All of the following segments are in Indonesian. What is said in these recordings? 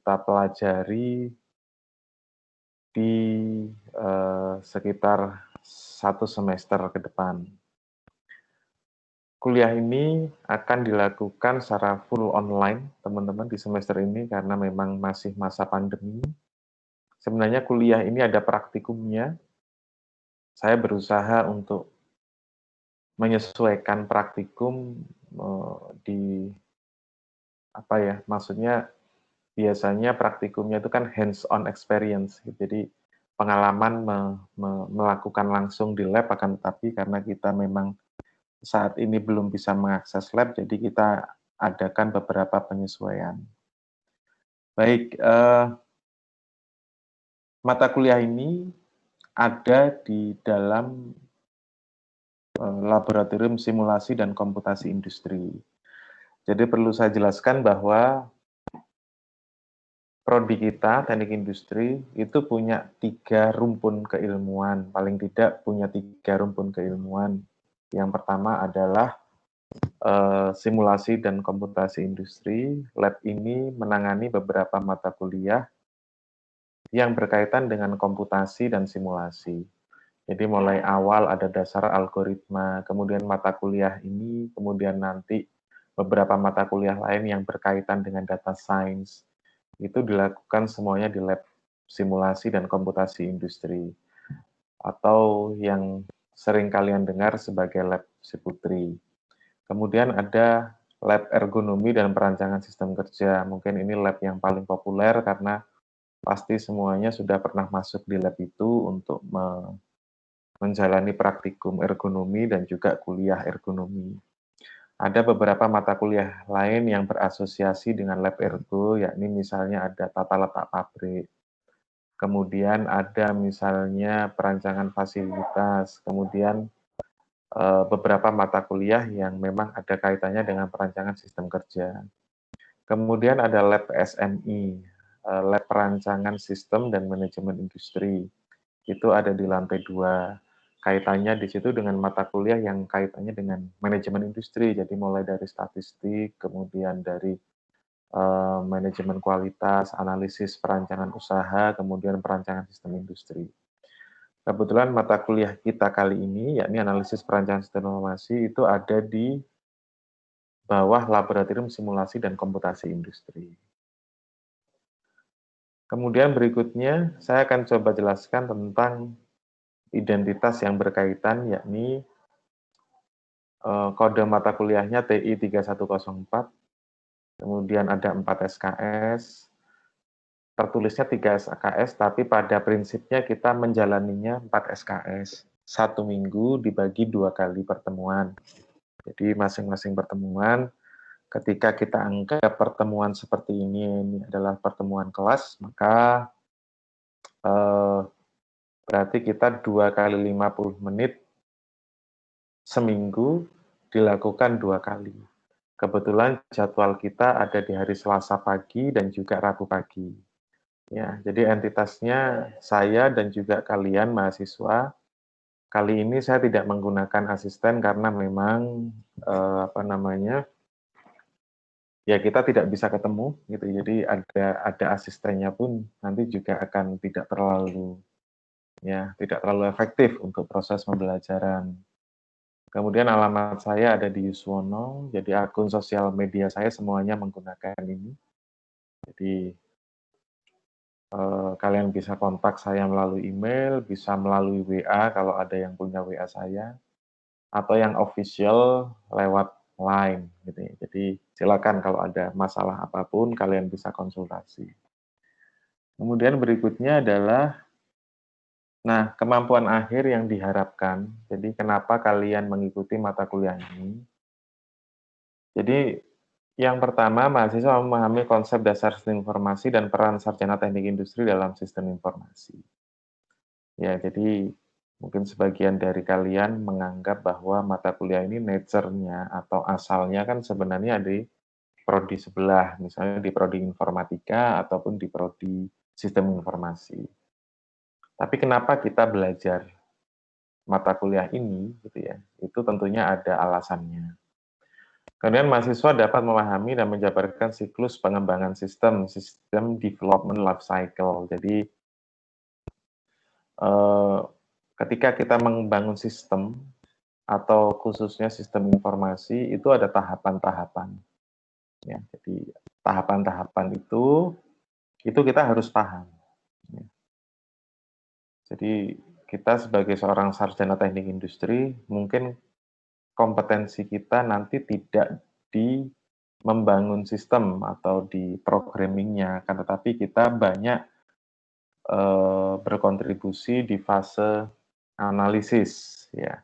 kita pelajari di sekitar 1 semester ke depan. Kuliah ini akan dilakukan secara full online, teman-teman, di semester ini karena memang masih masa pandemi. Sebenarnya kuliah ini ada praktikumnya. Saya berusaha untuk menyesuaikan praktikum, di apa ya, maksudnya biasanya praktikumnya itu kan hands on experience, jadi pengalaman melakukan langsung di lab, akan tetapi karena kita memang saat ini belum bisa mengakses lab, jadi kita adakan beberapa penyesuaian. Baik, mata kuliah ini ada di dalam laboratorium simulasi dan komputasi industri. Jadi perlu saya jelaskan bahwa prodi kita, teknik industri, itu punya 3 rumpun keilmuan, paling tidak punya 3 rumpun keilmuan. Yang pertama adalah simulasi dan komputasi industri. Lab ini menangani beberapa mata kuliah yang berkaitan dengan komputasi dan simulasi. Jadi mulai awal ada dasar algoritma, kemudian mata kuliah ini, kemudian nanti beberapa mata kuliah lain yang berkaitan dengan data science. Itu dilakukan semuanya di lab simulasi dan komputasi industri, atau yang sering kalian dengar sebagai lab Siputri. Kemudian ada lab ergonomi dan perancangan sistem kerja. Mungkin ini lab yang paling populer karena pasti semuanya sudah pernah masuk di lab itu untuk menjalani praktikum ergonomi dan juga kuliah ergonomi. Ada beberapa mata kuliah lain yang berasosiasi dengan lab ergo, yakni misalnya ada tata letak pabrik, kemudian ada misalnya perancangan fasilitas, kemudian beberapa mata kuliah yang memang ada kaitannya dengan perancangan sistem kerja. Kemudian ada lab SMI, lab perancangan sistem dan manajemen industri. Itu ada di lantai 2. Kaitannya di situ dengan mata kuliah yang kaitannya dengan manajemen industri, jadi mulai dari statistik, kemudian dari manajemen kualitas, analisis perancangan usaha, kemudian perancangan sistem industri. Kebetulan mata kuliah kita kali ini, yakni analisis perancangan sistem informasi, itu ada di bawah laboratorium simulasi dan komputasi industri. Kemudian berikutnya, saya akan coba jelaskan tentang identitas yang berkaitan, yakni kode mata kuliahnya TI 3104, kemudian ada 4 SKS, tertulisnya 3 SKS, tapi pada prinsipnya kita menjalaninya 4 SKS. 1 minggu dibagi 2 kali pertemuan. Jadi masing-masing pertemuan, ketika kita anggap pertemuan seperti ini adalah pertemuan kelas, maka berarti kita 2 kali 50 menit seminggu dilakukan 2 kali. Kebetulan jadwal kita ada di hari Selasa pagi dan juga Rabu pagi. Ya, jadi entitasnya saya dan juga kalian mahasiswa. Kali ini saya tidak menggunakan asisten karena memang ya kita tidak bisa ketemu gitu. Jadi ada asistennya pun nanti juga akan tidak terlalu efektif untuk proses pembelajaran. Kemudian alamat saya ada di Yuswono, jadi akun sosial media saya semuanya menggunakan ini. Jadi kalian bisa kontak saya melalui email, bisa melalui WA kalau ada yang punya WA saya, atau yang official lewat Line gitu ya. Jadi silakan kalau ada masalah apapun kalian bisa konsultasi. Kemudian berikutnya adalah kemampuan akhir yang diharapkan. Jadi kenapa kalian mengikuti mata kuliah ini? Jadi yang pertama, mahasiswa memahami konsep dasar sistem informasi dan peran sarjana teknik industri dalam sistem informasi. Ya, jadi mungkin sebagian dari kalian menganggap bahwa mata kuliah ini nature-nya atau asalnya kan sebenarnya di prodi sebelah, misalnya di prodi informatika ataupun di prodi sistem informasi. Tapi kenapa kita belajar mata kuliah ini gitu ya? Itu tentunya ada alasannya. Kemudian mahasiswa dapat memahami dan menjabarkan siklus pengembangan sistem development life cycle. Jadi ketika kita membangun sistem atau khususnya sistem informasi itu ada tahapan-tahapan. Ya, jadi tahapan-tahapan itu kita harus paham. Ya. Jadi kita sebagai seorang sarjana teknik industri mungkin kompetensi kita nanti tidak di membangun sistem atau di programmingnya, kan tetapi kita banyak berkontribusi di fase analisis, ya.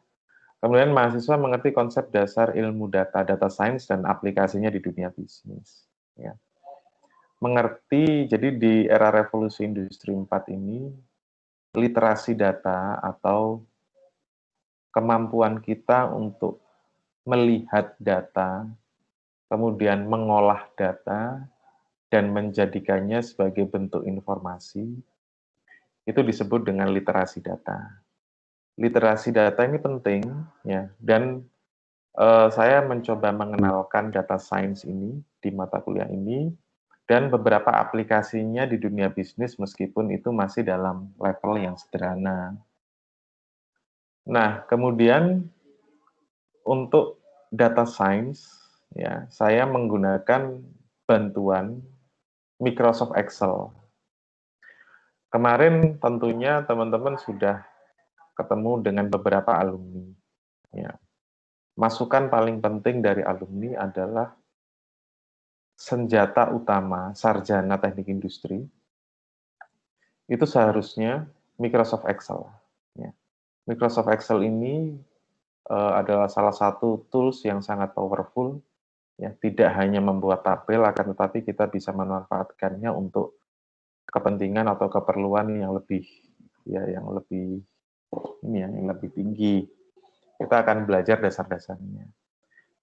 Kemudian mahasiswa mengerti konsep dasar ilmu data science dan aplikasinya di dunia bisnis. Ya. Mengerti, jadi di era revolusi industri 4 ini, literasi data atau kemampuan kita untuk melihat data, kemudian mengolah data, dan menjadikannya sebagai bentuk informasi, itu disebut dengan literasi data. Literasi data ini penting, ya, dan saya mencoba mengenalkan data science ini di mata kuliah ini, dan beberapa aplikasinya di dunia bisnis meskipun itu masih dalam level yang sederhana. Nah, kemudian untuk data science, ya, saya menggunakan bantuan Microsoft Excel. Kemarin tentunya teman-teman sudah ketemu dengan beberapa alumni. Ya. Masukan paling penting dari alumni adalah senjata utama sarjana teknik industri itu seharusnya Microsoft Excel. Ya. Microsoft Excel ini adalah salah satu tools yang sangat powerful. Ya, tidak hanya membuat tabel, akan tetapi kita bisa memanfaatkannya untuk kepentingan atau keperluan yang lebih, ya, yang lebih ini ya, yang lebih tinggi. Kita akan belajar dasar-dasarnya.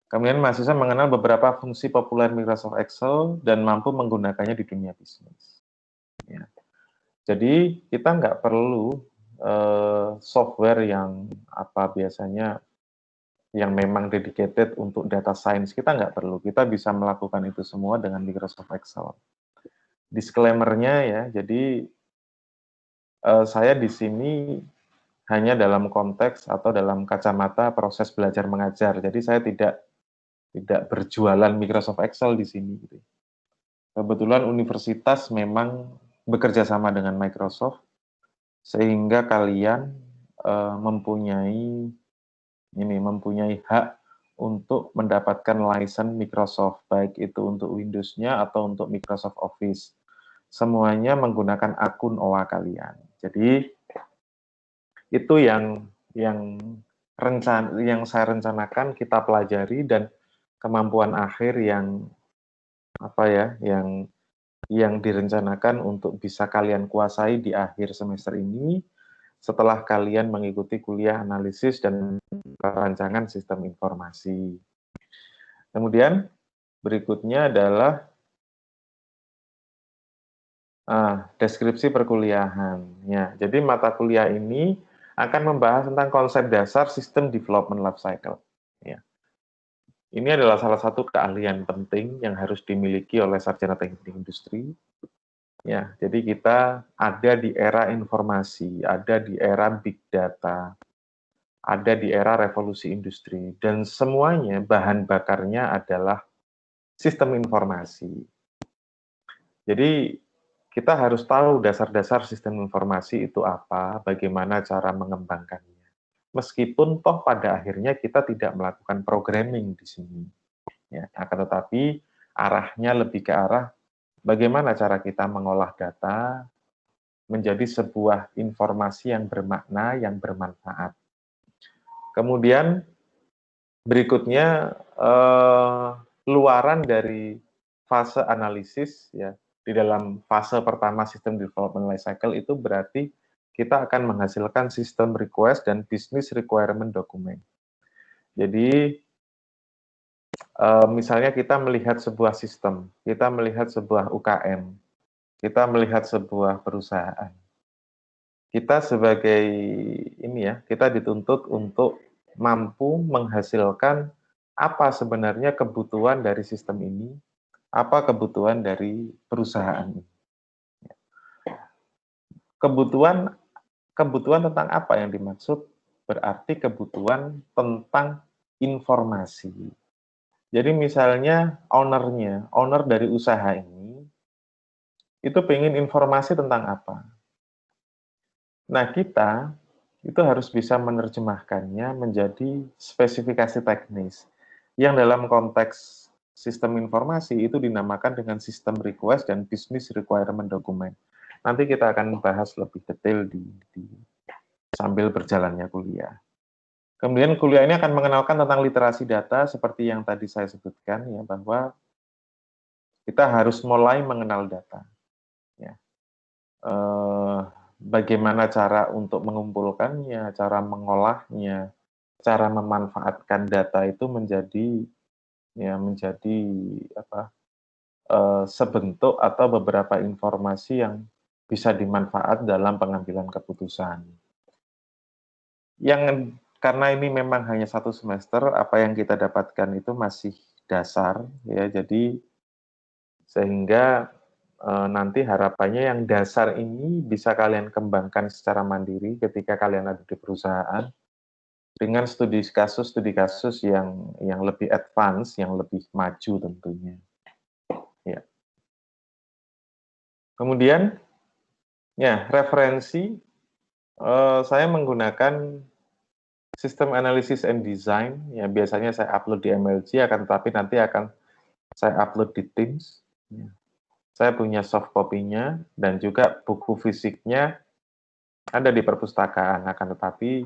Kemudian mahasiswa mengenal beberapa fungsi populer Microsoft Excel dan mampu menggunakannya di dunia bisnis. Ya. Jadi kita nggak perlu software yang biasanya yang memang dedicated untuk data science. Kita nggak perlu. Kita bisa melakukan itu semua dengan Microsoft Excel. Disclaimer-nya ya, jadi saya di sini hanya dalam konteks atau dalam kacamata proses belajar mengajar. Jadi saya tidak berjualan Microsoft Excel di sini. Gitu. Kebetulan universitas memang bekerja sama dengan Microsoft, sehingga kalian mempunyai hak untuk mendapatkan license Microsoft, baik itu untuk Windows-nya atau untuk Microsoft Office. Semuanya menggunakan akun OA kalian. Jadi itu yang saya rencanakan kita pelajari, dan kemampuan akhir yang yang direncanakan untuk bisa kalian kuasai di akhir semester ini setelah kalian mengikuti kuliah analisis dan perancangan sistem informasi. Kemudian berikutnya adalah deskripsi perkuliahan. Ya, jadi mata kuliah ini akan membahas tentang konsep dasar sistem development life cycle. Ya. Ini adalah salah satu keahlian penting yang harus dimiliki oleh sarjana teknik industri. Ya, jadi kita ada di era informasi, ada di era big data, ada di era revolusi industri, dan semuanya bahan bakarnya adalah sistem informasi. Jadi kita harus tahu dasar-dasar sistem informasi itu apa, bagaimana cara mengembangkannya. Meskipun toh pada akhirnya kita tidak melakukan programming di sini. Ya, akan tetapi arahnya lebih ke arah bagaimana cara kita mengolah data menjadi sebuah informasi yang bermakna, yang bermanfaat. Kemudian berikutnya luaran dari fase analisis, ya, di dalam fase pertama sistem development life cycle itu berarti kita akan menghasilkan sistem request dan business requirement document. Jadi misalnya kita melihat sebuah sistem, kita melihat sebuah UKM, kita melihat sebuah perusahaan. Kita sebagai kita dituntut untuk mampu menghasilkan apa sebenarnya kebutuhan dari sistem ini, apa kebutuhan dari perusahaan ini. Kebutuhan kebutuhan tentang apa yang dimaksud? Berarti kebutuhan tentang informasi. Jadi misalnya owner dari usaha ini, itu pengen informasi tentang apa. Nah, kita itu harus bisa menerjemahkannya menjadi spesifikasi teknis, yang dalam konteks sistem informasi itu dinamakan dengan sistem request dan business requirement document. Nanti kita akan bahas lebih detail sambil berjalannya kuliah. Kemudian kuliah ini akan mengenalkan tentang literasi data seperti yang tadi saya sebutkan, ya, bahwa kita harus mulai mengenal data. Ya. Bagaimana cara untuk mengumpulkannya, cara mengolahnya, cara memanfaatkan data itu menjadi sebentuk atau beberapa informasi yang bisa dimanfaat dalam pengambilan keputusan. Yang karena ini memang hanya 1 semester, apa yang kita dapatkan itu masih dasar, ya. Jadi sehingga nanti harapannya yang dasar ini bisa kalian kembangkan secara mandiri ketika kalian ada di perusahaan dengan studi kasus yang lebih advance, yang lebih maju tentunya. Ya. Kemudian, ya, referensi, saya menggunakan sistem analysis and design, ya biasanya saya upload di MLG, akan tetapi nanti akan saya upload di Teams. Ya. Saya punya soft copy-nya dan juga buku fisiknya ada di perpustakaan, akan tetapi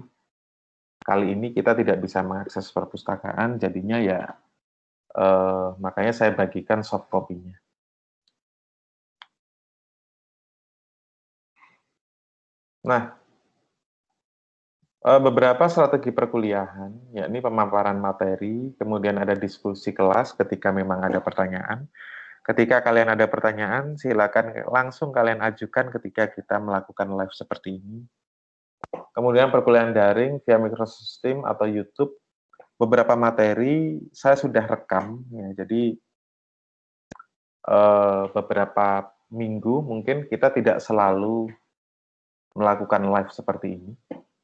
kali ini kita tidak bisa mengakses perpustakaan, jadinya ya makanya saya bagikan soft copy-nya. Nah, beberapa strategi perkuliahan, yakni pemaparan materi, kemudian ada diskusi kelas ketika memang ada pertanyaan. Ketika kalian ada pertanyaan, silakan langsung kalian ajukan ketika kita melakukan live seperti ini. Kemudian perkuliahan daring via Microsoft Teams atau YouTube, beberapa materi saya sudah rekam, ya, jadi beberapa minggu mungkin kita tidak selalu melakukan live seperti ini.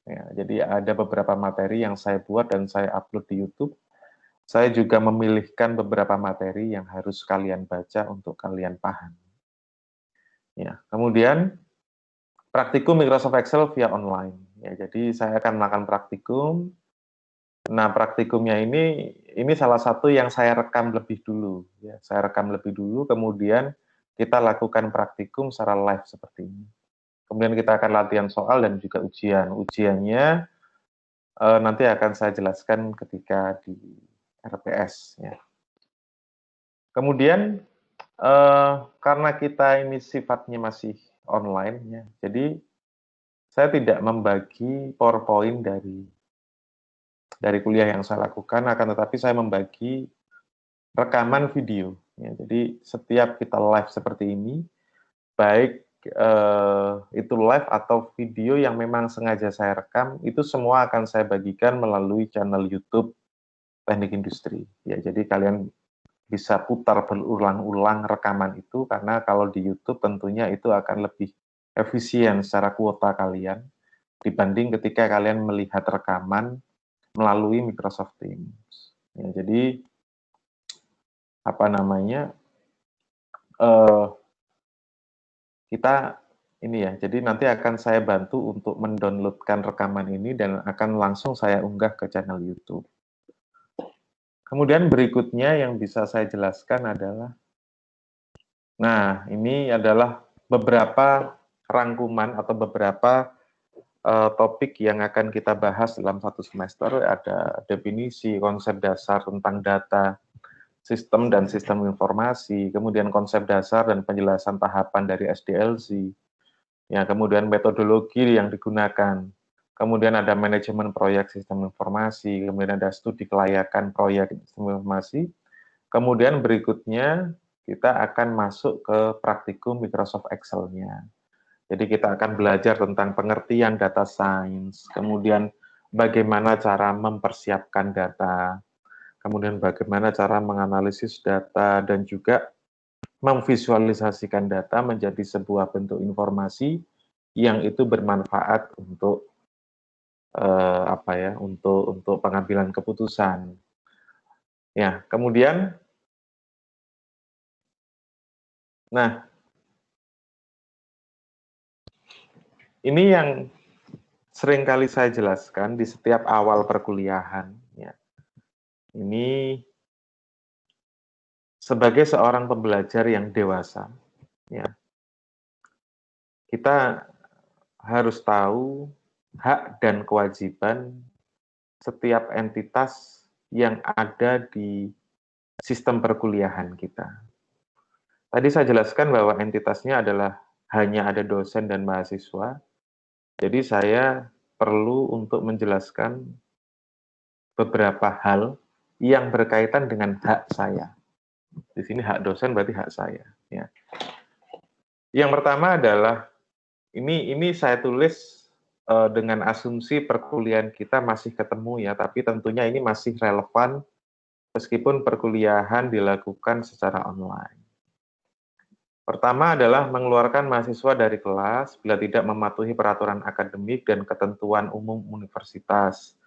Ya, jadi ada beberapa materi yang saya buat dan saya upload di YouTube. Saya juga memilihkan beberapa materi yang harus kalian baca untuk kalian paham. Ya, kemudian praktikum Microsoft Excel via online. Ya, jadi saya akan melakukan praktikum. Nah, praktikumnya ini salah satu yang saya rekam lebih dulu. Ya, saya rekam lebih dulu, kemudian kita lakukan praktikum secara live seperti ini. Kemudian kita akan latihan soal dan juga ujian. Ujiannya nanti akan saya jelaskan ketika di RPS. Ya. Kemudian karena kita ini sifatnya masih online, ya, jadi saya tidak membagi PowerPoint dari kuliah yang saya lakukan, akan tetapi saya membagi rekaman video. Ya, jadi setiap kita live seperti ini, baik itu live atau video yang memang sengaja saya rekam, itu semua akan saya bagikan melalui channel YouTube Teknik Industri. Ya, jadi kalian bisa putar berulang-ulang rekaman itu, karena kalau di YouTube tentunya itu akan lebih efisien secara kuota kalian dibanding ketika kalian melihat rekaman melalui Microsoft Teams. Ya, jadi apa namanya? Kita ini ya, jadi nanti akan saya bantu untuk mendownloadkan rekaman ini dan akan langsung saya unggah ke channel YouTube. Kemudian berikutnya yang bisa saya jelaskan adalah, nah ini adalah beberapa rangkuman atau beberapa topik yang akan kita bahas dalam 1 semester. Ada definisi, konsep dasar tentang data, sistem dan sistem informasi, kemudian konsep dasar dan penjelasan tahapan dari SDLC, ya, kemudian metodologi yang digunakan, kemudian ada manajemen proyek sistem informasi, kemudian ada studi kelayakan proyek sistem informasi, kemudian berikutnya kita akan masuk ke praktikum Microsoft Excel-nya. Jadi kita akan belajar tentang pengertian data science, kemudian bagaimana cara mempersiapkan data, kemudian bagaimana cara menganalisis data dan juga memvisualisasikan data menjadi sebuah bentuk informasi yang itu bermanfaat untuk apa ya, untuk pengambilan keputusan. Ya, kemudian, nah ini yang sering kali saya jelaskan di setiap awal perkuliahan. Ya. Ini sebagai seorang pembelajar yang dewasa, ya, kita harus tahu hak dan kewajiban setiap entitas yang ada di sistem perkuliahan kita. Tadi saya jelaskan bahwa entitasnya adalah hanya ada dosen dan mahasiswa, jadi saya perlu untuk menjelaskan beberapa hal yang berkaitan dengan hak saya. Di sini hak dosen berarti hak saya. Ya. Yang pertama adalah ini saya tulis dengan asumsi perkuliahan kita masih ketemu ya, tapi tentunya ini masih relevan meskipun perkuliahan dilakukan secara online. Pertama adalah mengeluarkan mahasiswa dari kelas bila tidak mematuhi peraturan akademik dan ketentuan umum universitas,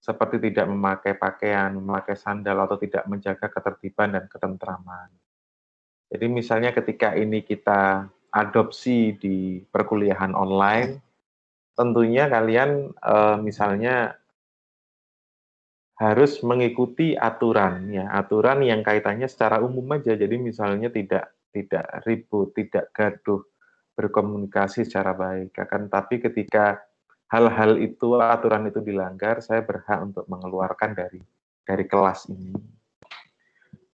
seperti tidak memakai pakaian, memakai sandal, atau tidak menjaga ketertiban dan ketentraman. Jadi misalnya ketika ini kita adopsi di perkuliahan online, tentunya kalian misalnya harus mengikuti aturan ya, aturan yang kaitannya secara umum aja. Jadi misalnya tidak ribut, tidak gaduh, berkomunikasi secara baik. Akan tapi ketika hal-hal itu, aturan itu dilanggar, saya berhak untuk mengeluarkan dari kelas ini.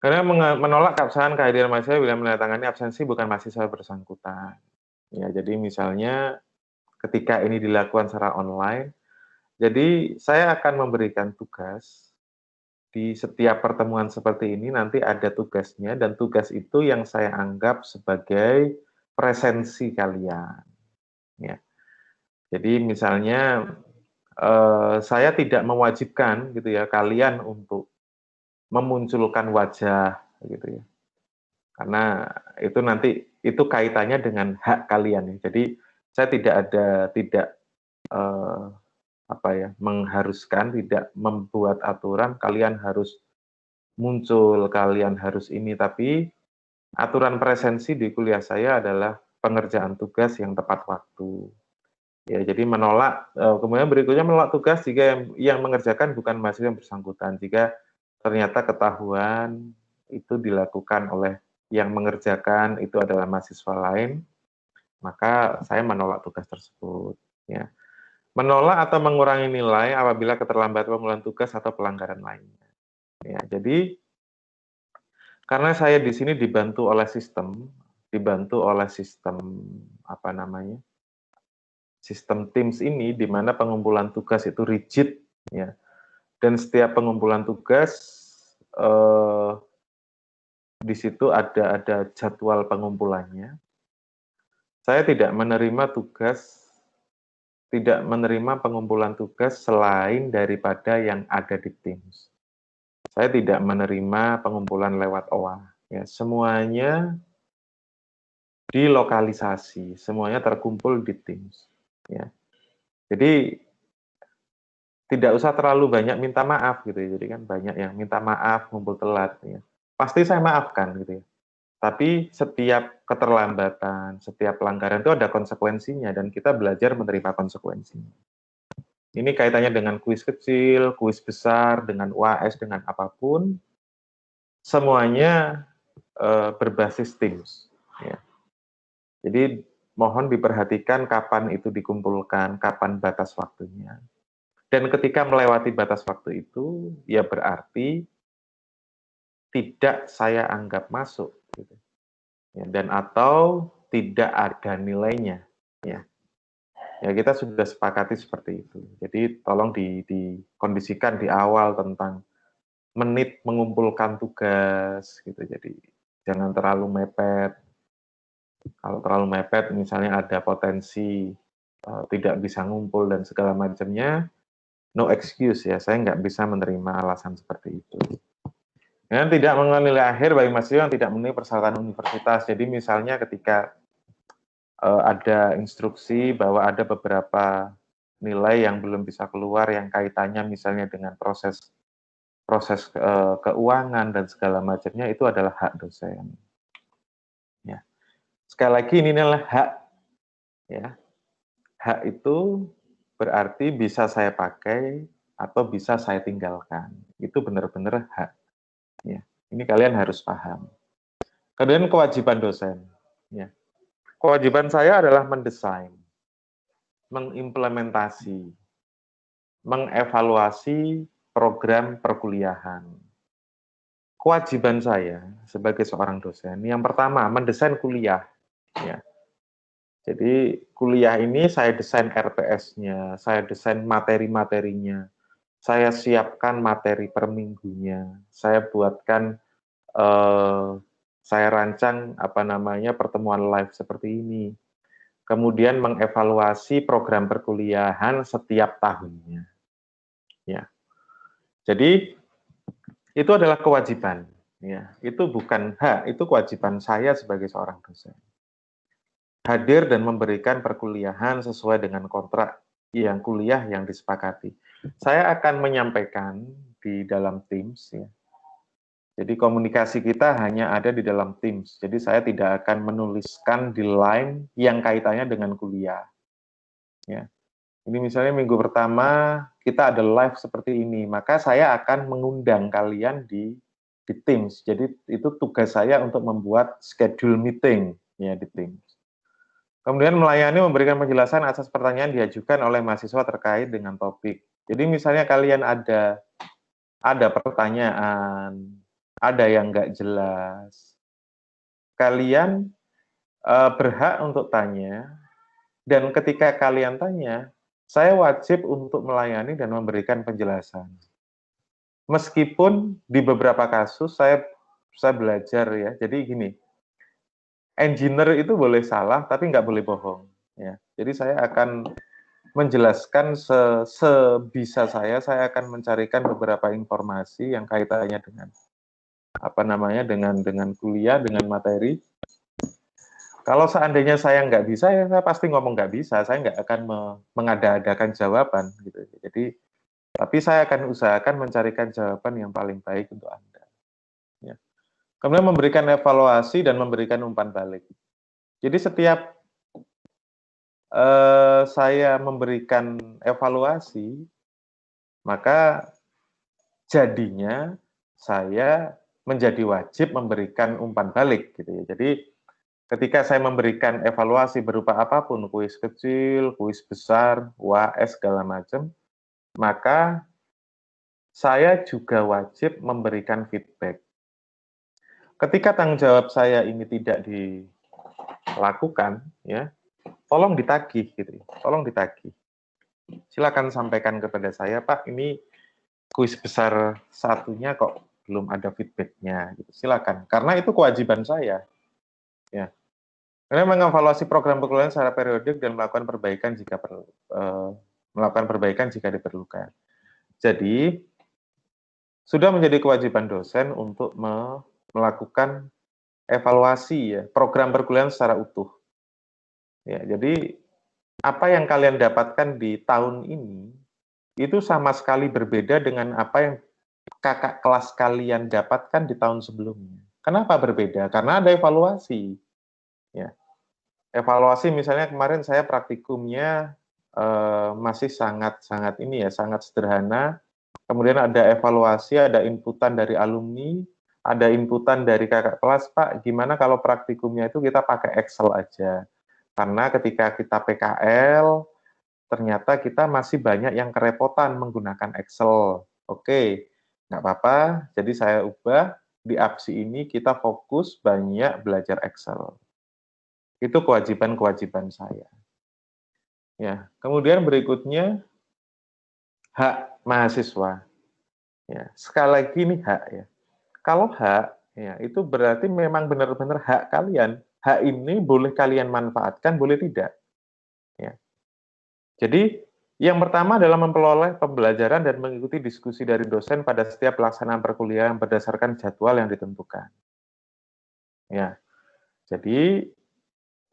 Karena menolak keabsahan kehadiran mahasiswa bila menandatangani absensi bukan mahasiswa bersangkutan. Ya, jadi misalnya ketika ini dilakukan secara online, jadi saya akan memberikan tugas di setiap pertemuan seperti ini nanti ada tugasnya dan tugas itu yang saya anggap sebagai presensi kalian. Ya. Jadi misalnya saya tidak mewajibkan gitu ya kalian untuk memunculkan wajah gitu ya. Karena itu nanti itu kaitannya dengan hak kalian ya. Jadi saya tidak eh, apa ya mengharuskan, tidak membuat aturan kalian harus muncul, kalian harus ini, tapi aturan presensi di kuliah saya adalah pengerjaan tugas yang tepat waktu. Ya, jadi menolak, kemudian berikutnya menolak tugas jika yang mengerjakan bukan mahasiswa yang bersangkutan. Jika ternyata ketahuan itu dilakukan oleh yang mengerjakan itu adalah mahasiswa lain, maka saya menolak tugas tersebut. Ya. Menolak atau mengurangi nilai apabila keterlambatan pemulihan tugas atau pelanggaran lainnya. Ya, jadi karena saya di sini dibantu oleh sistem apa namanya? Sistem Teams ini di mana pengumpulan tugas itu rigid ya. Dan setiap pengumpulan tugas di situ ada jadwal pengumpulannya. Saya tidak menerima pengumpulan tugas selain daripada yang ada di Teams. Saya tidak menerima pengumpulan lewat OA. Ya, semuanya dilokalisasi, semuanya terkumpul di Teams. Ya. Jadi tidak usah terlalu banyak minta maaf gitu ya. Jadi kan banyak yang minta maaf ngumpul telat ya. Pasti saya maafkan gitu ya. Tapi setiap keterlambatan, setiap pelanggaran itu ada konsekuensinya dan kita belajar menerima konsekuensinya. Ini kaitannya dengan kuis kecil, kuis besar, dengan UAS, dengan apapun, semuanya berbasis Teams. Ya. Jadi mohon diperhatikan kapan itu dikumpulkan, kapan batas waktunya. Dan ketika melewati batas waktu itu, ya berarti tidak saya anggap masuk. Gitu. Ya, dan atau tidak ada nilainya. Ya. Ya kita sudah sepakati seperti itu. Jadi tolong dikondisikan di awal tentang menit mengumpulkan tugas gitu. Jadi jangan terlalu mepet. Kalau terlalu mepet misalnya ada potensi tidak bisa ngumpul dan segala macamnya, no excuse ya. Saya nggak bisa menerima alasan seperti itu. Dan tidak mengenai nilai akhir bagi mahasiswa yang tidak memenuhi persyaratan universitas. Jadi misalnya ketika ada instruksi bahwa ada beberapa nilai yang belum bisa keluar yang kaitannya misalnya dengan proses keuangan dan segala macamnya, itu adalah hak dosen. Ya. Sekali lagi ini adalah hak, ya. Hak itu berarti bisa saya pakai atau bisa saya tinggalkan. Itu benar-benar hak. Ya. Ini kalian harus paham. Kemudian kewajiban dosen. Ya. Kewajiban saya adalah mendesain, mengimplementasi, mengevaluasi program perkuliahan. Kewajiban saya sebagai seorang dosen, yang pertama mendesain kuliah. Ya. Jadi kuliah ini saya desain RPS-nya, saya desain materi-materinya, saya siapkan materi per minggunya, saya buatkan, saya rancang pertemuan live seperti ini. Kemudian mengevaluasi program perkuliahan setiap tahunnya. Ya. Jadi itu adalah kewajiban. Ya. Itu bukan hak, itu kewajiban saya sebagai seorang dosen. Hadir dan memberikan perkuliahan sesuai dengan kontrak yang kuliah yang disepakati. Saya akan menyampaikan di dalam Teams, ya. Jadi komunikasi kita hanya ada di dalam Teams. Jadi saya tidak akan menuliskan di line yang kaitannya dengan kuliah. Ya. Ini misalnya minggu pertama kita ada live seperti ini, maka saya akan mengundang kalian di Teams. Jadi itu tugas saya untuk membuat schedule meeting ya di Teams. Kemudian melayani memberikan penjelasan atas pertanyaan diajukan oleh mahasiswa terkait dengan topik. Jadi misalnya kalian ada pertanyaan, ada yang nggak jelas, kalian berhak untuk tanya, dan ketika kalian tanya, saya wajib untuk melayani dan memberikan penjelasan. Meskipun di beberapa kasus saya belajar ya, jadi gini, engineer itu boleh salah tapi nggak boleh bohong. Ya, jadi saya akan menjelaskan sebisa saya akan mencarikan beberapa informasi yang kaitannya dengan dengan kuliah, dengan materi. Kalau seandainya saya nggak bisa, ya saya pasti ngomong nggak bisa. Saya nggak akan mengada-adakan jawaban, gitu. Jadi, tapi saya akan usahakan mencarikan jawaban yang paling baik untuk Anda. Ya. Kemudian memberikan evaluasi dan memberikan umpan balik. Jadi setiap saya memberikan evaluasi, maka jadinya saya menjadi wajib memberikan umpan balik, gitu ya. Jadi ketika saya memberikan evaluasi berupa apapun, kuis kecil, kuis besar, UAS, segala macam, maka saya juga wajib memberikan feedback. Ketika tanggung jawab saya ini tidak dilakukan, ya, tolong ditagih, gitu. Tolong ditagih. Silakan sampaikan kepada saya, Pak, ini kuis besar satunya kok belum ada feedbacknya, gitu. Silakan, karena itu kewajiban saya. Ya. Karena mengevaluasi program perkuliahan secara periodik dan melakukan perbaikan jika diperlukan. Jadi sudah menjadi kewajiban dosen untuk melakukan evaluasi ya program perkuliahan secara utuh. Ya, jadi apa yang kalian dapatkan di tahun ini itu sama sekali berbeda dengan apa yang kakak kelas kalian dapatkan di tahun sebelumnya. Kenapa berbeda? Karena ada evaluasi. Ya. Evaluasi misalnya kemarin saya praktikumnya masih sangat sederhana. Kemudian ada evaluasi, ada inputan dari alumni, ada inputan dari kakak kelas, Pak, gimana kalau praktikumnya itu kita pakai Excel aja. Karena ketika kita PKL, ternyata kita masih banyak yang kerepotan menggunakan Excel. Oke, nggak apa-apa, jadi saya ubah, di APSI ini kita fokus banyak belajar Excel. Itu kewajiban-kewajiban saya. Ya, kemudian berikutnya hak mahasiswa. Ya, sekali lagi ini hak ya. Kalau hak ya itu berarti memang benar-benar hak kalian. Hak ini boleh kalian manfaatkan, boleh tidak. Ya. Jadi Yang pertama adalah memperoleh pembelajaran dan mengikuti diskusi dari dosen pada setiap pelaksanaan perkuliahan berdasarkan jadwal yang ditentukan. Ya, jadi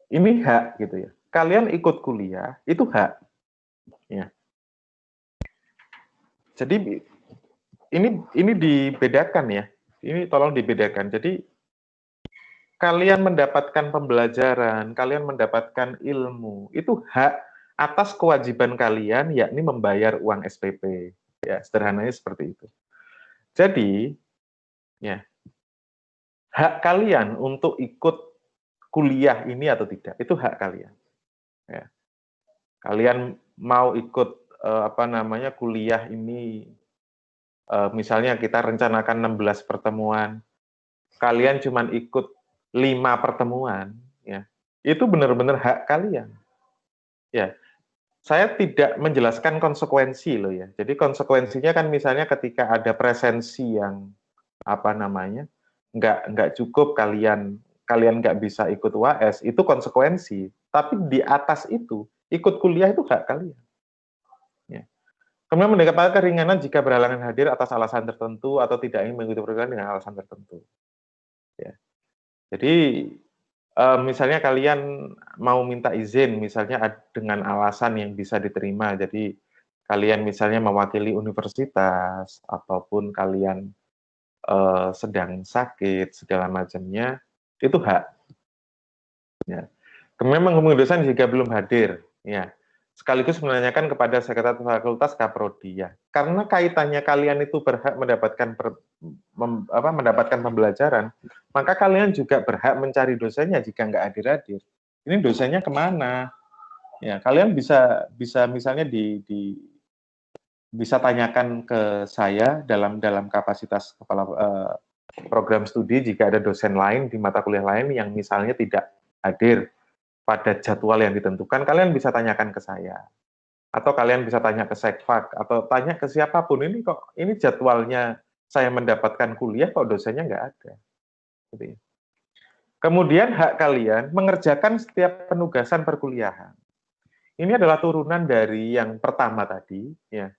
ini hak gitu ya. Kalian ikut kuliah itu hak. Ya. Jadi ini dibedakan ya. Ini tolong dibedakan. Jadi kalian mendapatkan pembelajaran, kalian mendapatkan ilmu, itu hak atas kewajiban kalian, yakni membayar uang SPP. Ya, sederhananya seperti itu. Jadi, ya, hak kalian untuk ikut kuliah ini atau tidak, itu hak kalian. Ya. Kalian mau ikut kuliah ini, misalnya kita rencanakan 16 pertemuan, kalian cuma ikut 5 pertemuan, ya, itu benar-benar hak kalian. Ya, saya tidak menjelaskan konsekuensi loh ya. Jadi konsekuensinya kan misalnya ketika ada presensi yang nggak cukup, kalian nggak bisa ikut UAS, itu konsekuensi. Tapi di atas itu, ikut kuliah itu hak kalian. Ya. Kemudian mendapatkan keringanan jika berhalangan hadir atas alasan tertentu atau tidak ingin mengikuti program dengan alasan tertentu. Ya. Jadi misalnya kalian mau minta izin, misalnya dengan alasan yang bisa diterima. Jadi kalian misalnya mewakili universitas ataupun kalian sedang sakit segala macamnya, itu hak. Ya. Kemudian menghubungi dosen jika belum hadir, ya. Sekaligus menanyakan kepada sekretaris fakultas kaprodi, ya. Karena kaitannya kalian itu berhak mendapatkan pembelajaran, maka kalian juga berhak mencari dosennya jika nggak hadir-hadir. Ini dosennya kemana? Ya, kalian bisa misalnya bisa tanyakan ke saya dalam kapasitas kepala program studi jika ada dosen lain di mata kuliah lain yang misalnya tidak hadir pada jadwal yang ditentukan, kalian bisa tanyakan ke saya. Atau kalian bisa tanya ke Sekfak, atau tanya ke siapapun, ini jadwalnya saya mendapatkan kuliah, kok dosennya nggak ada. Gitu ya. Kemudian hak kalian mengerjakan setiap penugasan perkuliahan. Ini adalah turunan dari yang pertama tadi. Ya.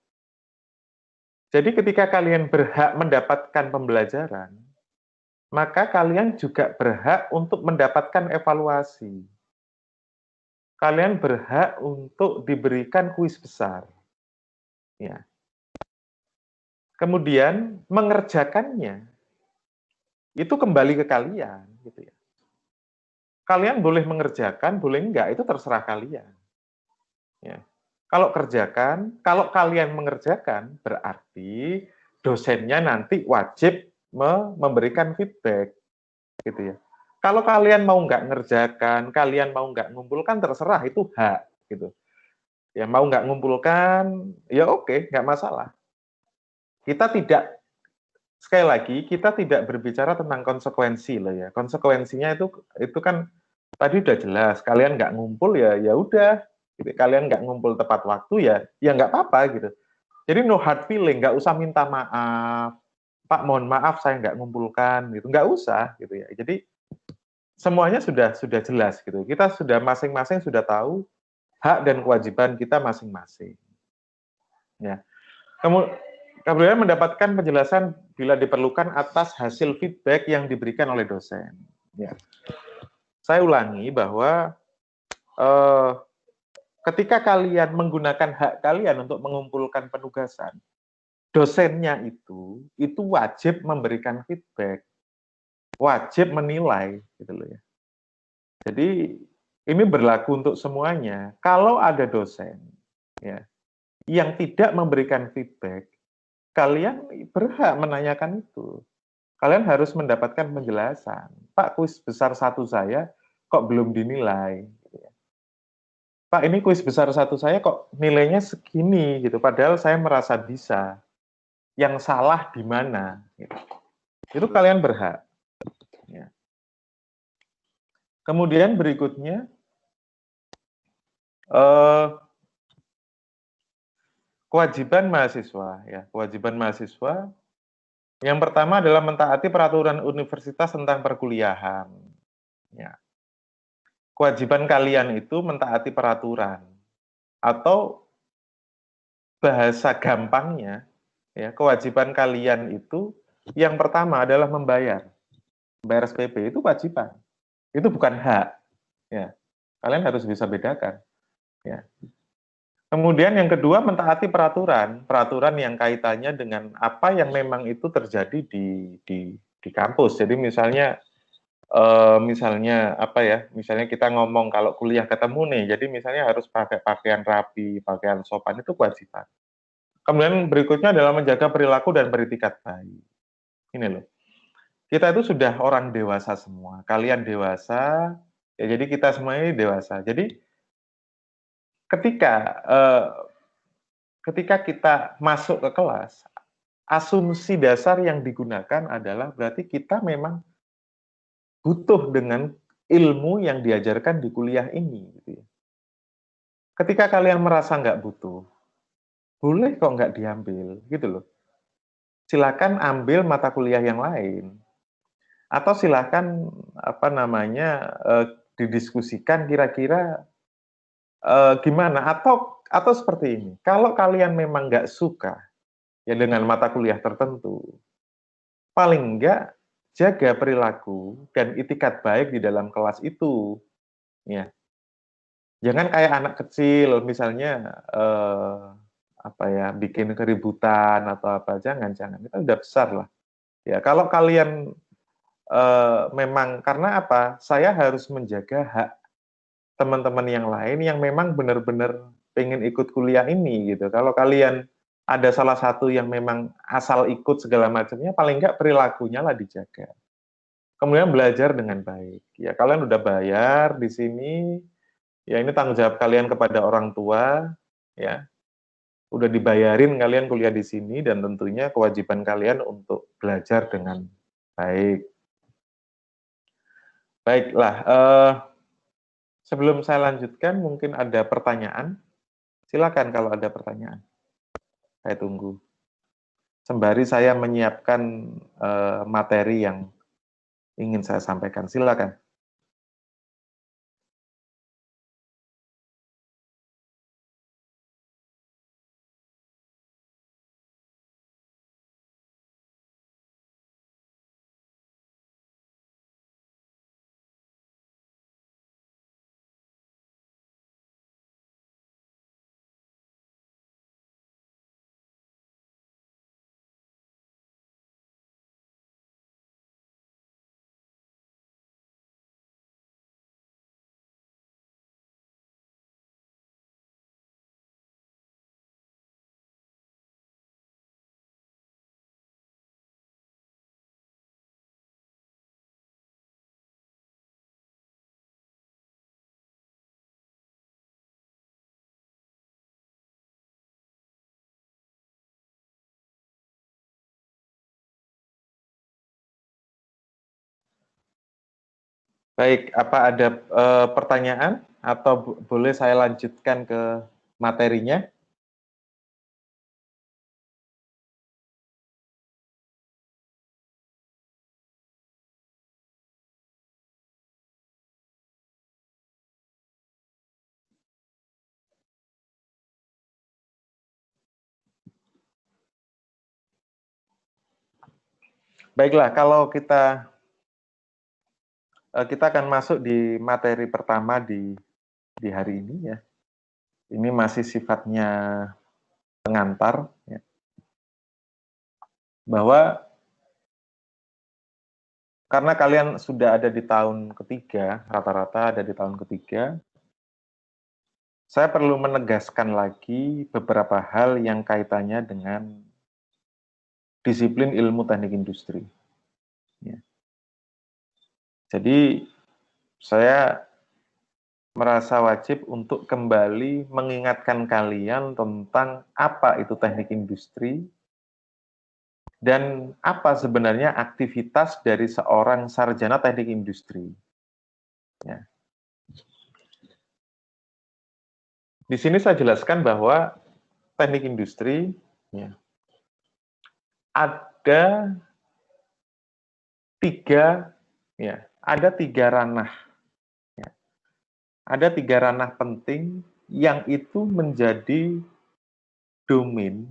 Jadi ketika kalian berhak mendapatkan pembelajaran, maka kalian juga berhak untuk mendapatkan evaluasi. Kalian berhak untuk diberikan kuis besar. Ya. Kemudian mengerjakannya itu kembali ke kalian, gitu ya. Kalian boleh mengerjakan, boleh enggak, itu terserah kalian. Ya. Kalau kalian mengerjakan, berarti dosennya nanti wajib memberikan feedback, gitu ya. Kalau kalian mau nggak ngerjakan, kalian mau nggak ngumpulkan, terserah, itu hak, gitu. Ya mau nggak ngumpulkan, ya oke, nggak masalah. Kita tidak Sekali lagi, kita tidak berbicara tentang konsekuensi loh ya. Konsekuensinya itu kan tadi udah jelas. Kalian nggak ngumpul ya udah. Gitu. Kalian nggak ngumpul tepat waktu ya nggak apa-apa gitu. Jadi no hard feeling, nggak usah minta maaf. Pak, mohon maaf saya nggak ngumpulkan gitu. Nggak usah gitu ya. Jadi semuanya sudah jelas gitu. Kita sudah masing-masing sudah tahu hak dan kewajiban kita masing-masing. Ya. Kemudian mendapatkan penjelasan bila diperlukan atas hasil feedback yang diberikan oleh dosen. Ya. Saya ulangi bahwa ketika kalian menggunakan hak kalian untuk mengumpulkan penugasan, dosennya itu wajib memberikan feedback, wajib menilai, gitu loh ya. Jadi ini berlaku untuk semuanya. Kalau ada dosen ya yang tidak memberikan feedback, kalian berhak menanyakan itu. Kalian harus mendapatkan penjelasan. Pak, kuis besar satu saya kok belum dinilai? Pak, ini kuis besar satu saya kok nilainya segini gitu. Padahal saya merasa bisa. Yang salah di mana? Gitu. Itu kalian berhak. Ya. Kemudian berikutnya, kewajiban mahasiswa. Ya, kewajiban mahasiswa. Yang pertama adalah mentaati peraturan universitas tentang perkuliahan. Ya. Kewajiban kalian itu mentaati peraturan. Atau bahasa gampangnya, ya, kewajiban kalian itu yang pertama adalah membayar. Bayar SPP itu kewajiban. Itu bukan hak. Ya. Kalian harus bisa bedakan. Ya. Kemudian yang kedua mentaati peraturan, peraturan yang kaitannya dengan apa yang memang itu terjadi di kampus. Jadi misalnya apa ya? Misalnya kita ngomong kalau kuliah ketemu nih, jadi misalnya harus pakai pakaian rapi, pakaian sopan itu kewajiban. Kemudian berikutnya adalah menjaga perilaku dan beretikat baik. Ini loh. Kita itu sudah orang dewasa semua. Kalian dewasa, ya jadi kita semua ini dewasa. Jadi ketika eh, ketika kita masuk ke kelas, asumsi dasar yang digunakan adalah berarti kita memang butuh dengan ilmu yang diajarkan di kuliah ini. Gitu ya. Ketika kalian merasa nggak butuh, boleh kok nggak diambil, gitu loh. Silakan ambil mata kuliah yang lain, atau silakan apa namanya didiskusikan kira-kira gimana, atau seperti ini. Kalau kalian memang nggak suka ya dengan mata kuliah tertentu, paling enggak jaga perilaku dan itikat baik di dalam kelas itu. Ya, jangan kayak anak kecil, misalnya apa ya, bikin keributan atau apa, jangan. Kita udah besar lah. Ya, kalau kalian memang karena apa? Saya harus menjaga hak teman-teman yang lain yang memang benar-benar pengen ikut kuliah ini gitu. Kalau kalian ada salah satu yang memang asal ikut segala macamnya, paling enggak perilakunya lah dijaga. Kemudian belajar dengan baik. Ya, kalian udah bayar di sini, ya ini tanggung jawab kalian kepada orang tua, ya. Udah dibayarin kalian kuliah di sini dan tentunya kewajiban kalian untuk belajar dengan baik. Baiklah, sebelum saya lanjutkan mungkin ada pertanyaan. Silakan kalau ada pertanyaan. Saya tunggu. Sembari saya menyiapkan materi yang ingin saya sampaikan. Silakan. Baik, apa ada pertanyaan atau boleh saya lanjutkan ke materinya? Baiklah, kalau kita akan masuk di materi pertama di hari ini ya. Ini masih sifatnya pengantar ya. Bahwa karena kalian sudah ada di tahun ketiga, rata-rata ada di tahun ketiga, saya perlu menegaskan lagi beberapa hal yang kaitannya dengan disiplin ilmu teknik industri. Ya. Jadi saya merasa wajib untuk kembali mengingatkan kalian tentang apa itu teknik industri dan apa sebenarnya aktivitas dari seorang sarjana teknik industri. Ya. Di sini saya jelaskan bahwa teknik industri ya, ada tiga ranah. Ya. Ada tiga ranah penting yang itu menjadi domain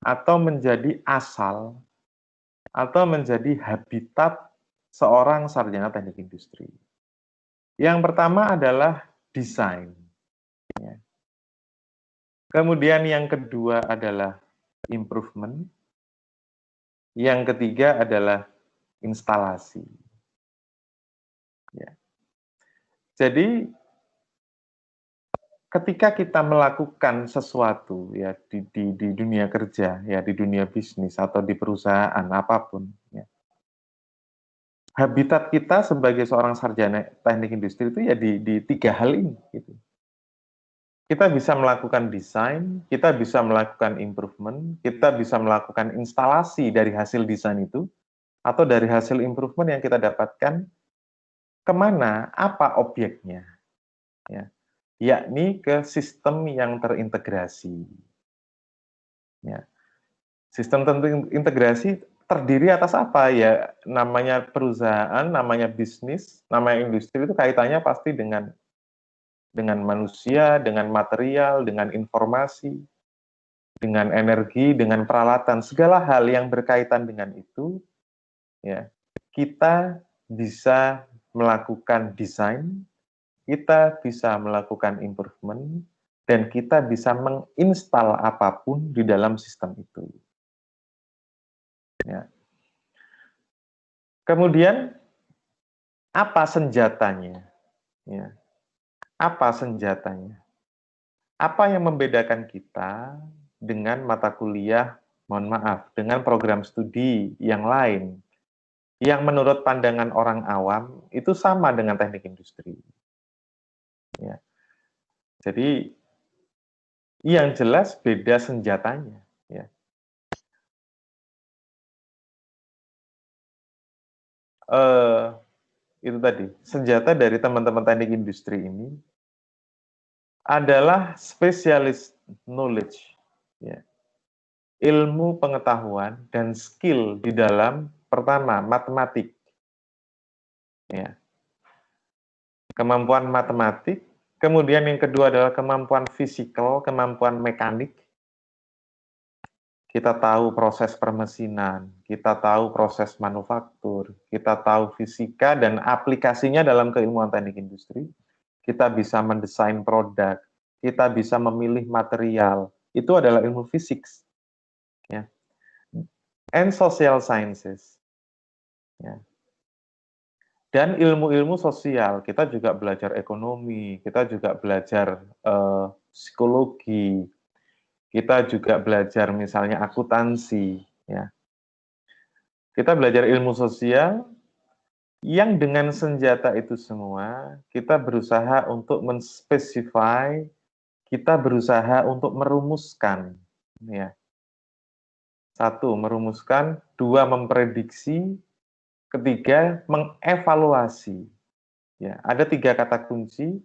atau menjadi asal atau menjadi habitat seorang sarjana teknik industri. Yang pertama adalah desain. Ya. Kemudian yang kedua adalah improvement. Yang ketiga adalah instalasi. Ya. Jadi ketika kita melakukan sesuatu ya di dunia kerja, ya di dunia bisnis atau di perusahaan apapun, ya, habitat kita sebagai seorang sarjana teknik industri itu ya di tiga hal ini. Gitu. Kita bisa melakukan desain, kita bisa melakukan improvement, kita bisa melakukan instalasi dari hasil desain itu, atau dari hasil improvement yang kita dapatkan, kemana, apa objeknya, ya, yakni ke sistem yang terintegrasi. Ya. Sistem terintegrasi terdiri atas apa? Ya, namanya perusahaan, namanya bisnis, namanya industri itu kaitannya pasti dengan manusia, dengan material, dengan informasi, dengan energi, dengan peralatan, segala hal yang berkaitan dengan itu, ya, kita bisa melakukan desain, kita bisa melakukan improvement, dan kita bisa menginstal apapun di dalam sistem itu. Ya. Kemudian, apa senjatanya? Ya. Apa senjatanya? Apa yang membedakan kita dengan mata kuliah, mohon maaf, dengan program studi yang lain, yang menurut pandangan orang awam itu sama dengan teknik industri. Ya. Jadi, yang jelas beda senjatanya. Ya. Itu tadi, senjata dari teman-teman teknik industri ini adalah spesialis knowledge, ya, ilmu pengetahuan dan skill di dalam pertama matematik, ya, kemampuan matematik, kemudian yang kedua adalah kemampuan fisikal, kemampuan mekanik. Kita tahu proses permesinan, kita tahu proses manufaktur, kita tahu fisika dan aplikasinya dalam keilmuan teknik industri. Kita bisa mendesain produk, kita bisa memilih material, itu adalah ilmu fisik, ya. And social sciences, ya. Dan ilmu-ilmu sosial, kita juga belajar ekonomi, kita juga belajar psikologi, kita juga belajar misalnya akuntansi, ya. Kita belajar ilmu sosial, yang dengan senjata itu semua, kita berusaha untuk menspesify, kita berusaha untuk merumuskan. Ya. Satu, merumuskan. Dua, memprediksi. Ketiga, mengevaluasi. Ya, ada tiga kata kunci,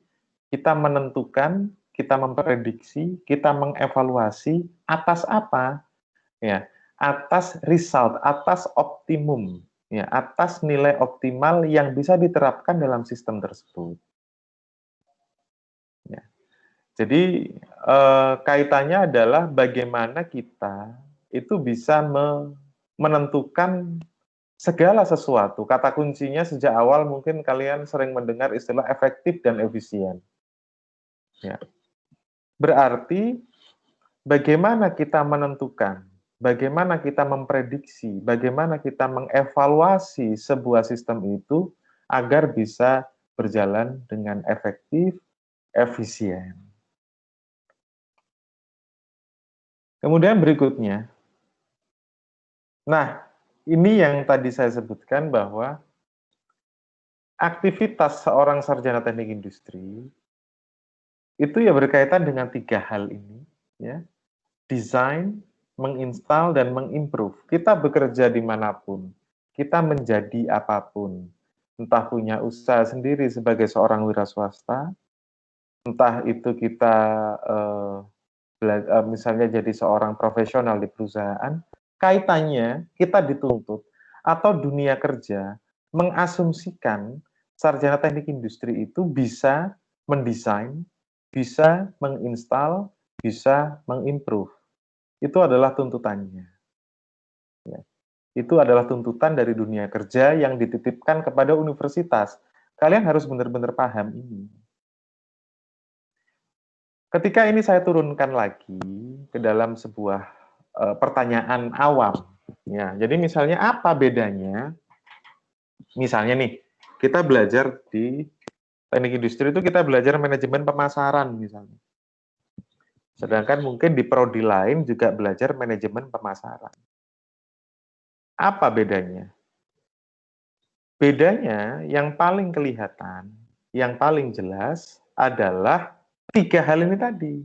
kita menentukan, kita memprediksi, kita mengevaluasi, atas apa? Ya, atas result, atas optimum. Ya, atas nilai optimal yang bisa diterapkan dalam sistem tersebut. Ya. Jadi kaitannya adalah bagaimana kita itu bisa menentukan segala sesuatu. Kata kuncinya sejak awal mungkin kalian sering mendengar istilah efektif dan efisien. Ya. Berarti bagaimana kita menentukan, bagaimana kita memprediksi, bagaimana kita mengevaluasi sebuah sistem itu agar bisa berjalan dengan efektif, efisien. Kemudian berikutnya, nah ini yang tadi saya sebutkan bahwa aktivitas seorang sarjana teknik industri itu ya berkaitan dengan tiga hal ini, ya, desain, menginstal, dan mengimprove. Kita bekerja dimanapun, kita menjadi apapun, entah punya usaha sendiri sebagai seorang wira swasta, entah itu kita misalnya jadi seorang profesional di perusahaan, kaitannya kita dituntut atau dunia kerja mengasumsikan sarjana teknik industri itu bisa mendesain, bisa menginstal, bisa mengimprove. Itu adalah tuntutannya. Ya. Itu adalah tuntutan dari dunia kerja yang dititipkan kepada universitas. Kalian harus benar-benar paham ini. Ketika ini saya turunkan lagi ke dalam sebuah pertanyaan awam. Ya, jadi misalnya apa bedanya? Misalnya nih, kita belajar di teknik industri itu kita belajar manajemen pemasaran misalnya. Sedangkan mungkin di prodi lain juga belajar manajemen pemasaran. Apa bedanya? Bedanya yang paling kelihatan, yang paling jelas adalah 3 hal ini tadi.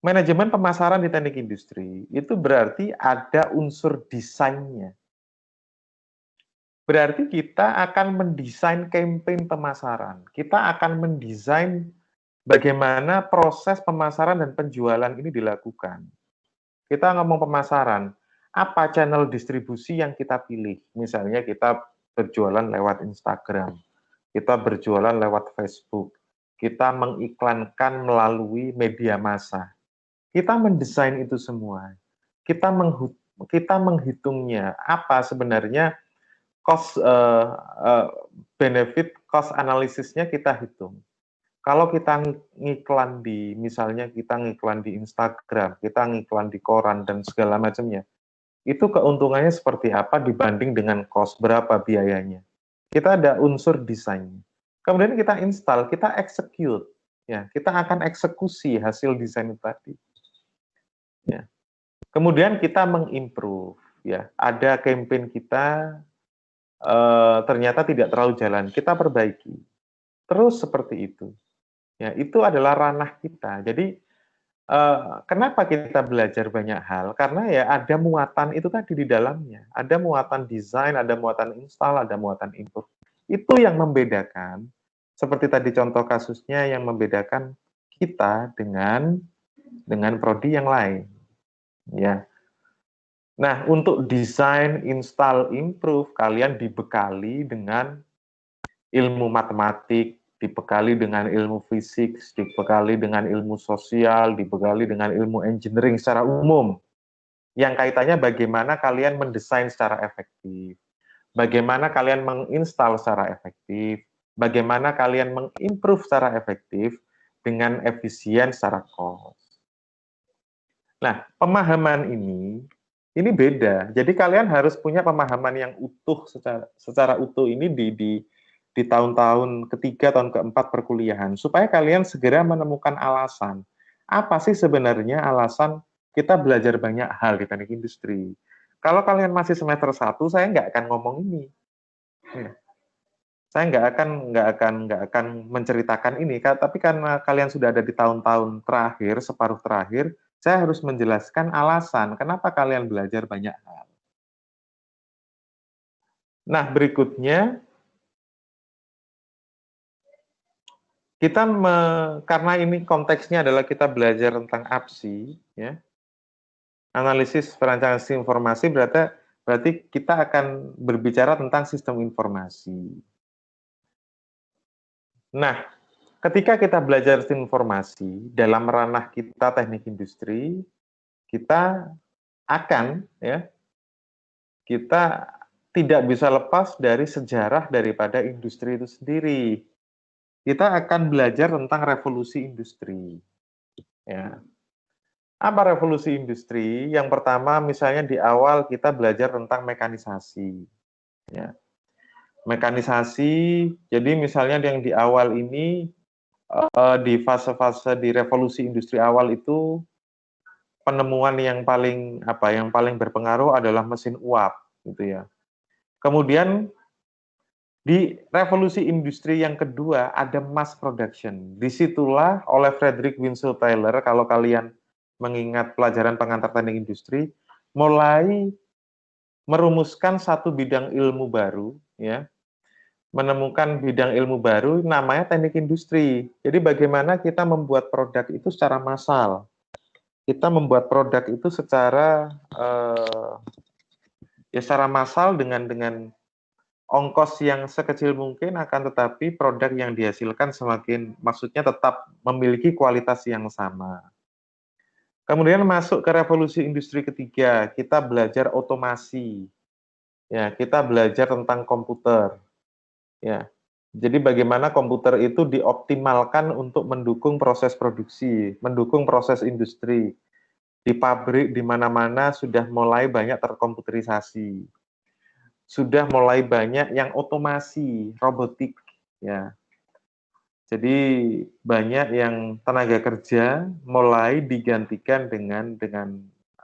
Manajemen pemasaran di teknik industri itu berarti ada unsur desainnya. Berarti kita akan mendesain campaign pemasaran. Kita akan mendesain bagaimana proses pemasaran dan penjualan ini dilakukan. Kita ngomong pemasaran, apa channel distribusi yang kita pilih? Misalnya kita berjualan lewat Instagram, kita berjualan lewat Facebook, kita mengiklankan melalui media massa. Kita mendesain itu semua. Kita menghitungnya apa sebenarnya cost benefit cost analisisnya kita hitung. Kalau kita ngiklan di misalnya kita ngiklan di Instagram, kita ngiklan di koran dan segala macamnya, itu keuntungannya seperti apa dibanding dengan cost, berapa biayanya. Kita ada unsur desainnya. Kemudian kita install, kita execute, ya, kita akan eksekusi hasil desain itu tadi. Ya. Kemudian kita mengimprove, ya, ada campaign kita ternyata tidak terlalu jalan, kita perbaiki. Terus seperti itu. Ya, itu adalah ranah kita. Jadi kenapa kita belajar banyak hal? Karena ya ada muatan itu tadi di dalamnya. Ada muatan desain, ada muatan install, ada muatan improve. Itu yang membedakan, seperti tadi contoh kasusnya yang membedakan kita dengan prodi yang lain. Ya. Nah, untuk desain, install, improve, kalian dibekali dengan ilmu matematik, dibekali dengan ilmu fisik, dibekali dengan ilmu sosial, dibekali dengan ilmu engineering secara umum. Yang kaitannya bagaimana kalian mendesain secara efektif, bagaimana kalian menginstal secara efektif, bagaimana kalian mengimprove secara efektif dengan efisien secara cost. Nah, pemahaman ini beda. Jadi kalian harus punya pemahaman yang utuh secara utuh ini di tahun-tahun ketiga, tahun keempat perkuliahan, supaya kalian segera menemukan alasan. Apa sih sebenarnya alasan kita belajar banyak hal di teknik industri? Kalau kalian masih semester 1, saya nggak akan ngomong ini. Saya nggak akan menceritakan ini, tapi karena kalian sudah ada di tahun-tahun terakhir, separuh terakhir, saya harus menjelaskan alasan kenapa kalian belajar banyak hal. Nah, berikutnya, kita karena ini konteksnya adalah kita belajar tentang APSI, ya, analisis perancangan sistem informasi, berarti kita akan berbicara tentang sistem informasi. Nah, ketika kita belajar sistem informasi dalam ranah kita teknik industri, kita akan, ya, kita tidak bisa lepas dari sejarah daripada industri itu sendiri. Kita akan belajar tentang revolusi industri. Ya. Apa revolusi industri? Yang pertama, misalnya di awal kita belajar tentang mekanisasi. Ya. Mekanisasi, jadi misalnya yang di awal ini, di fase-fase di revolusi industri awal itu, penemuan yang paling berpengaruh adalah mesin uap, gitu ya. Kemudian di revolusi industri yang kedua ada mass production. Disitulah oleh Frederick Winslow Taylor, kalau kalian mengingat pelajaran pengantar teknik industri, mulai merumuskan satu bidang ilmu baru, ya, menemukan bidang ilmu baru namanya teknik industri. Jadi bagaimana kita membuat produk itu secara massal. Kita membuat produk itu secara secara massal dengan ongkos yang sekecil mungkin, akan tetapi produk yang dihasilkan maksudnya tetap memiliki kualitas yang sama. Kemudian masuk ke revolusi industri ketiga, kita belajar otomasi. Ya, kita belajar tentang komputer. Ya. Jadi bagaimana komputer itu dioptimalkan untuk mendukung proses produksi, mendukung proses industri. Di pabrik di mana-mana sudah mulai banyak terkomputerisasi. Sudah mulai banyak yang otomasi, robotik, ya. Jadi banyak yang tenaga kerja mulai digantikan dengan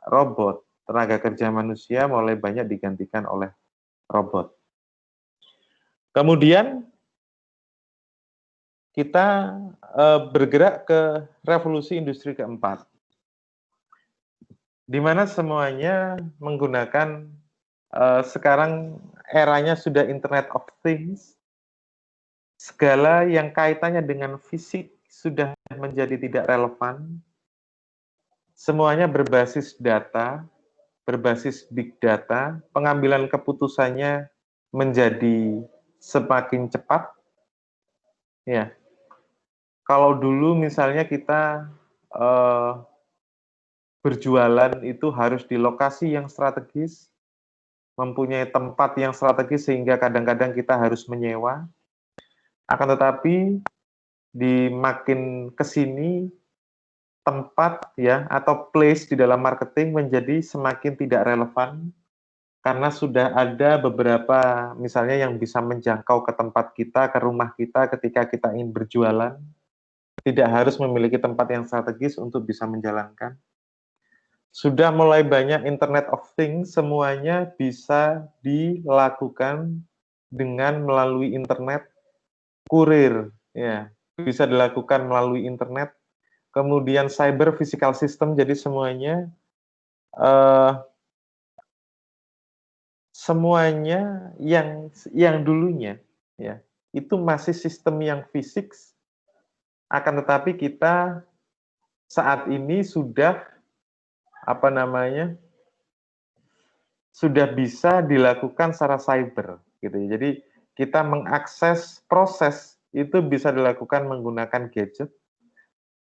robot. Tenaga kerja manusia mulai banyak digantikan oleh robot. Kemudian kita bergerak ke revolusi industri keempat, di mana semuanya menggunakan sekarang eranya sudah Internet of Things, segala yang kaitannya dengan fisik sudah menjadi tidak relevan, semuanya berbasis data, berbasis big data, pengambilan keputusannya menjadi semakin cepat. Ya, kalau dulu misalnya kita berjualan itu harus di lokasi yang strategis, mempunyai tempat yang strategis sehingga kadang-kadang kita harus menyewa. Akan tetapi di makin ke sini tempat ya atau place di dalam marketing menjadi semakin tidak relevan karena sudah ada beberapa misalnya yang bisa menjangkau ke tempat kita, ke rumah kita ketika kita ingin berjualan, tidak harus memiliki tempat yang strategis untuk bisa menjalankan. Sudah mulai banyak Internet of Things, semuanya bisa dilakukan dengan melalui internet, kurir, ya, bisa dilakukan melalui internet. Kemudian cyber physical system, jadi eh, semuanya yang dulunya, ya, itu masih sistem yang fisik, akan tetapi kita saat ini sudah apa namanya sudah bisa dilakukan secara cyber gitu ya. Jadi kita mengakses proses itu bisa dilakukan menggunakan gadget,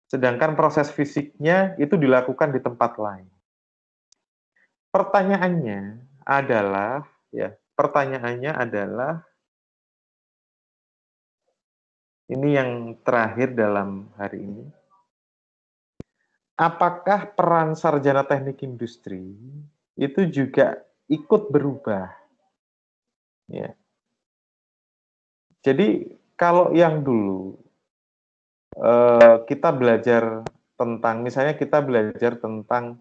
sedangkan proses fisiknya itu dilakukan di tempat lain. Pertanyaannya adalah pertanyaannya adalah ini yang terakhir dalam hari ini. Apakah peran sarjana teknik industri itu juga ikut berubah? Ya. Jadi kalau yang dulu kita belajar tentang, misalnya kita belajar tentang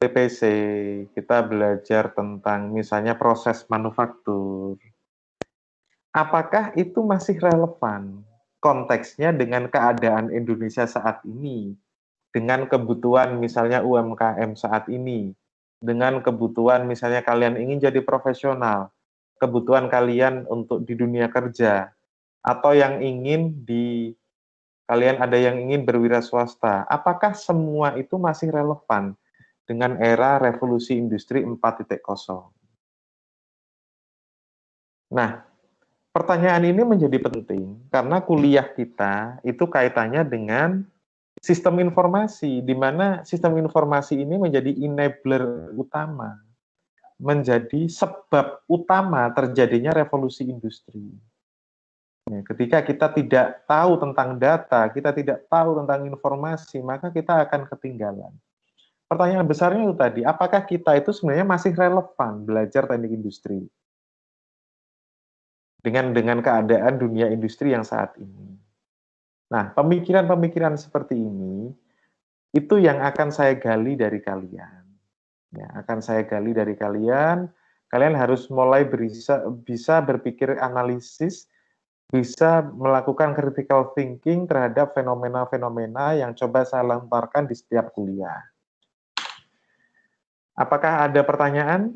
PPC, kita belajar tentang misalnya proses manufaktur. Apakah itu masih relevan konteksnya dengan keadaan Indonesia saat ini, dengan kebutuhan misalnya UMKM saat ini, dengan kebutuhan misalnya kalian ingin jadi profesional, kebutuhan kalian untuk di dunia kerja, atau yang ingin kalian ada yang ingin berwira swasta, apakah semua itu masih relevan dengan era revolusi industri 4.0? Nah, pertanyaan ini menjadi penting karena kuliah kita itu kaitannya dengan sistem informasi, di mana sistem informasi ini menjadi enabler utama, menjadi sebab utama terjadinya revolusi industri. Ya, ketika kita tidak tahu tentang data, kita tidak tahu tentang informasi, maka kita akan ketinggalan. Pertanyaan besarnya itu tadi, apakah kita itu sebenarnya masih relevan belajar teknik industri dengan keadaan dunia industri yang saat ini? Nah, pemikiran-pemikiran seperti ini itu yang akan saya gali dari kalian. Ya, akan saya gali dari kalian. Kalian harus mulai bisa berpikir analisis, bisa melakukan critical thinking terhadap fenomena-fenomena yang coba saya lontarkan di setiap kuliah. Apakah ada pertanyaan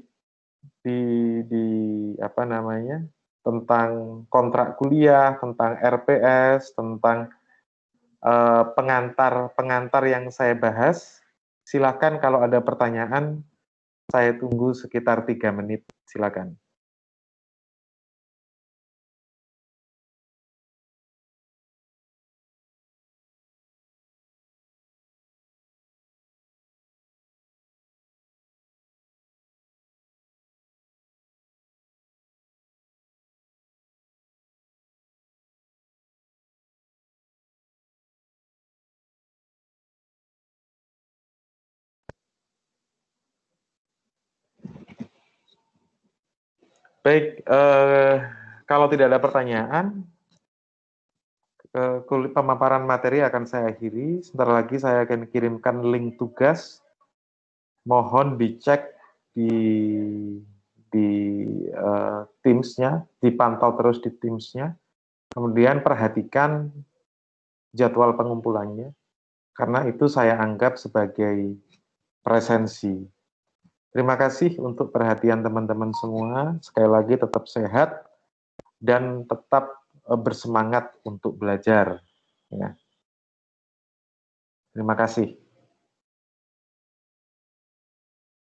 di apa namanya tentang kontrak kuliah, tentang RPS, tentang pengantar yang saya bahas? Silakan kalau ada pertanyaan, saya tunggu sekitar 3 menit. Silakan. Baik, kalau tidak ada pertanyaan, pemaparan materi akan saya akhiri. Sebentar lagi saya akan kirimkan link tugas. Mohon dicek di Teams-nya, dipantau terus di Teams-nya. Kemudian perhatikan jadwal pengumpulannya, karena itu saya anggap sebagai presensi. Terima kasih untuk perhatian teman-teman semua. Sekali lagi tetap sehat dan tetap bersemangat untuk belajar. Ya. Terima kasih.